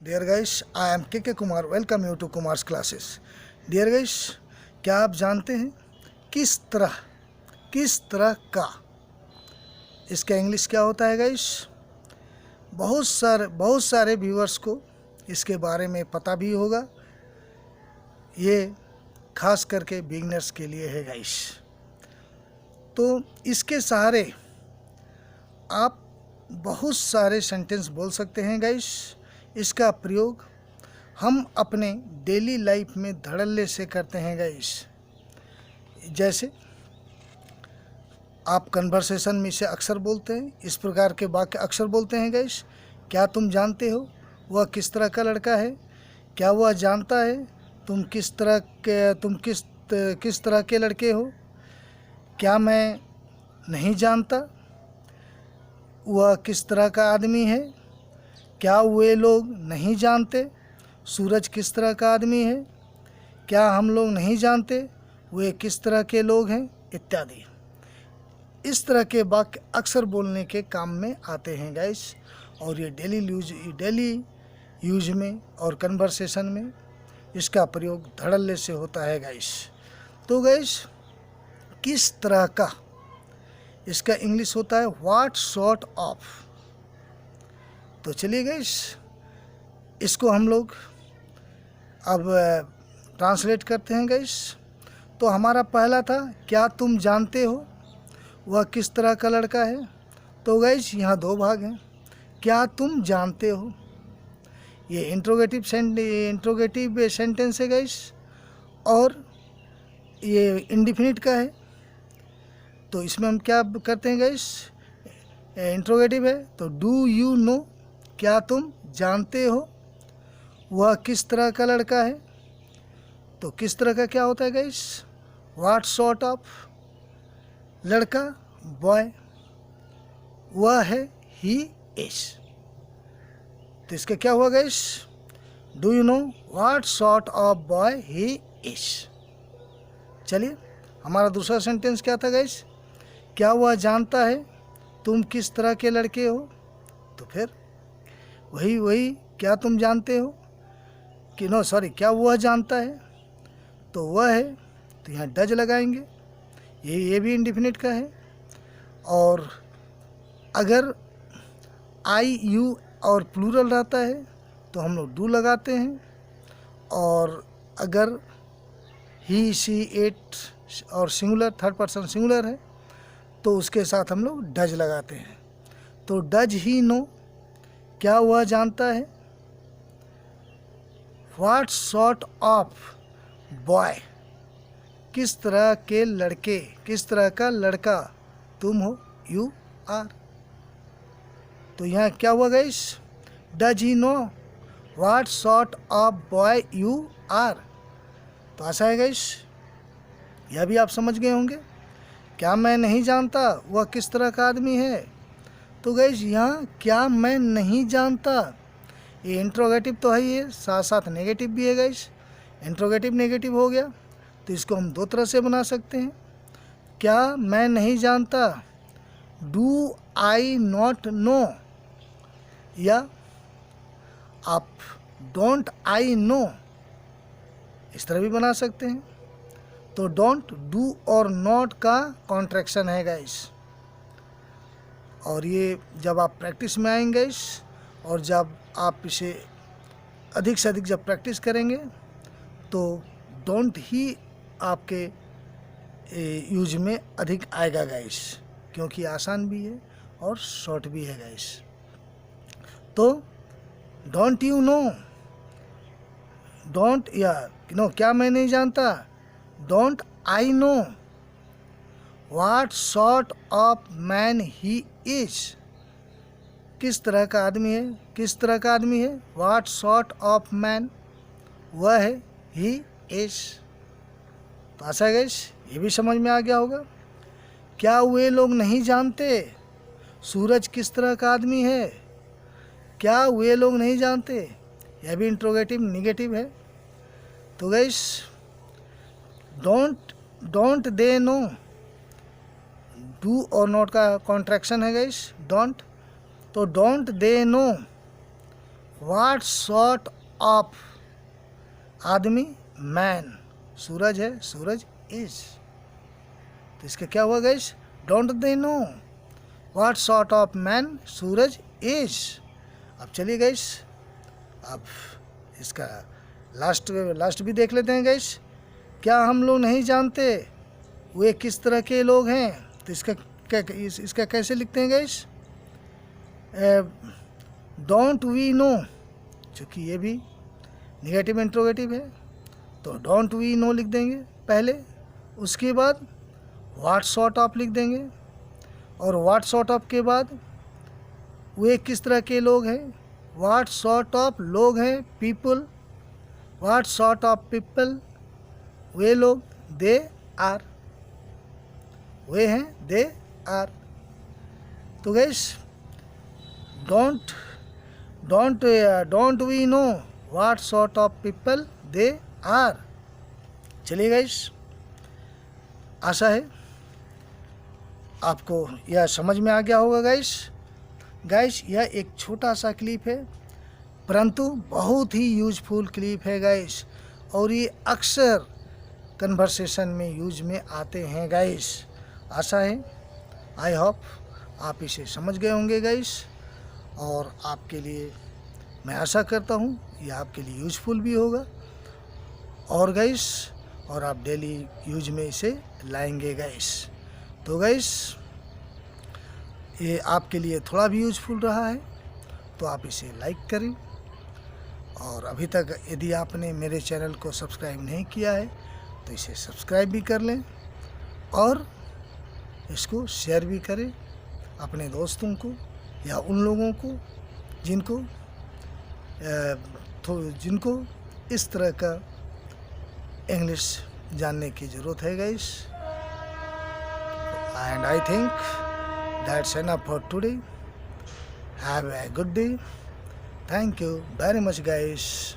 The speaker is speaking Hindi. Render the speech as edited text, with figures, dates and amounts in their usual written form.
Dear guys, I am K Kumar. Welcome you to Kumar's classes. Dear guys, क्या आप जानते हैं किस तरह का इसका इंग्लिश क्या होता है गाइस? बहुत सारे व्यूअर्स को इसके बारे में पता भी होगा। ये खास करके बिगनर्स के लिए है गाइस। तो इसके सहारे आप बहुत सारे सेंटेंस बोल सकते हैं गाइस। इसका प्रयोग हम अपने डेली लाइफ में धड़ल्ले से करते हैं गाइस। जैसे आप कन्वर्सेशन में से अक्सर बोलते हैं, इस प्रकार के वाक्य अक्सर बोलते हैं गाइस। क्या तुम जानते हो वह किस तरह का लड़का है? क्या वह जानता है तुम किस तरह के लड़के हो? क्या मैं नहीं जानता वह किस तरह का आदमी है? क्या वे लोग नहीं जानते सूरज किस तरह का आदमी है? क्या हम लोग नहीं जानते वे किस तरह के लोग हैं? इत्यादि। इस तरह के वाक्य अक्सर बोलने के काम में आते हैं गाइस, और ये डेली यूज में और कन्वर्सेशन में इसका प्रयोग धड़ल्ले से होता है गाइस। तो गाइस, किस तरह का इसका इंग्लिश होता है व्हाट सॉर्ट ऑफ। तो चलिए गाइस, इसको हम लोग अब ट्रांसलेट करते हैं गाइस। तो हमारा पहला था क्या तुम जानते हो वह किस तरह का लड़का है। तो गाइस, यहाँ दो भाग हैं। क्या तुम जानते हो, ये इंट्रोगेटिव सेंटेंस है गाइस, और ये इंडिफिनिट का है। तो इसमें हम क्या करते हैं गाइस? इंट्रोगेटिव है तो डू यू नो, क्या तुम जानते हो वह किस तरह का लड़का है। तो किस तरह का क्या होता है गाइस? व्हाट सॉर्ट ऑफ, लड़का बॉय, वह है ही इज। तो इसका क्या हुआ guys? Do you know what sort of boy he is. चलिए, हमारा दूसरा सेंटेंस क्या था गाइस? क्या वह जानता है तुम किस तरह के लड़के हो। तो फिर वही क्या तुम जानते हो कि नो सॉरी, क्या वह जानता है, तो वह है, तो यहाँ डज लगाएंगे। ये भी इंडिफिनिट का है। और अगर आई यू और प्लूरल रहता है तो हम लोग डू लगाते हैं, और अगर ही शी इट और सिंगुलर थर्ड पर्सन सिंगुलर है तो उसके साथ हम लोग डज लगाते हैं। तो डज ही नो, क्या वह जानता है। व्हाट सॉर्ट ऑफ बॉय, किस तरह के लड़के, किस तरह का लड़का तुम हो, यू आर। तो यहाँ क्या हुआ guys? Does he know what sort of boy you are. तो ऐसा है गाइस, यह भी आप समझ गए होंगे। क्या मैं नहीं जानता वह किस तरह का आदमी है। तो गाइस, यहाँ क्या मैं नहीं जानता, ये इंट्रोगेटिव तो है, ये साथ साथ नेगेटिव भी है गाइस। इंट्रोगेटिव नेगेटिव हो गया, तो इसको हम दो तरह से बना सकते हैं। क्या मैं नहीं जानता, डू आई नॉट नो, या आप डोंट आई नो, इस तरह भी बना सकते हैं। तो डोंट, डू और नॉट का कॉन्ट्रैक्शन है गाइस। और ये जब आप प्रैक्टिस में आएंगे गाइस, और जब आप इसे अधिक से अधिक जब प्रैक्टिस करेंगे तो डोंट ही आपके यूज में अधिक आएगा गाइस, क्योंकि आसान भी है और शॉर्ट भी है गाइस। तो डोंट यू नो, डोंट या नो, क्या मैं नहीं जानता, don't I know what sort of man he is, किस तरह का आदमी है, किस तरह का आदमी है। व्हाट सॉर्ट ऑफ मैन, वह है ही इज। तो ऐसा है गाइस, ये भी समझ में आ गया होगा। क्या वे लोग नहीं जानते सूरज किस तरह का आदमी है। क्या वे लोग नहीं जानते, यह भी इंट्रोगेटिव निगेटिव है। तो guys, don't they know, do और नॉट का कॉन्ट्रैक्शन है गाइस, डोंट। तो don't they know what sort of आदमी, मैन, सूरज है, सूरज इज। तो इसका क्या हुआ guys, don't they know what sort of man Suraj is. अब चलिए गाइस, अब इसका लास्ट भी देख लेते हैं गाइस। क्या हम लोग नहीं जानते वे किस तरह के लोग हैं। तो इसका कैसे लिखते हैं गाइस, डोंट वी नो, चूँकि ये भी निगेटिव इंट्रोगेटिव है तो डोंट वी नो लिख देंगे पहले, उसके बाद व्हाट सॉर्ट ऑफ लिख देंगे, और व्हाट सॉर्ट ऑफ के बाद वे किस तरह के लोग हैं, व्हाट सॉर्ट ऑफ लोग हैं, people, what sort of people, वे लोग, दे आर, वे हैं, दे आर। तो guys don't we know what sort of people they are. चलिए गाइस, आशा है आपको यह समझ में आ गया होगा गाइस। यह एक छोटा सा क्लिप है परंतु बहुत ही यूजफुल क्लिप है गाइस, और ये अक्सर कन्वर्सेशन में यूज में आते हैं गाइस। आशा है, आई होप आप इसे समझ गए होंगे गाइस, और आपके लिए मैं आशा करता हूँ ये आपके लिए यूजफुल भी होगा और गाइस, और आप डेली यूज में इसे लाएंगे गाइस। तो गाइस, ये आपके लिए थोड़ा भी यूजफुल रहा है तो आप इसे लाइक करें, और अभी तक यदि आपने मेरे चैनल को सब्सक्राइब नहीं किया है तो इसे सब्सक्राइब भी कर लें, और इसको शेयर भी करें अपने दोस्तों को या उन लोगों को जिनको इस तरह का इंग्लिश जानने की ज़रूरत है guys. And I think that's enough for today. Have a good day. Thank you very much guys.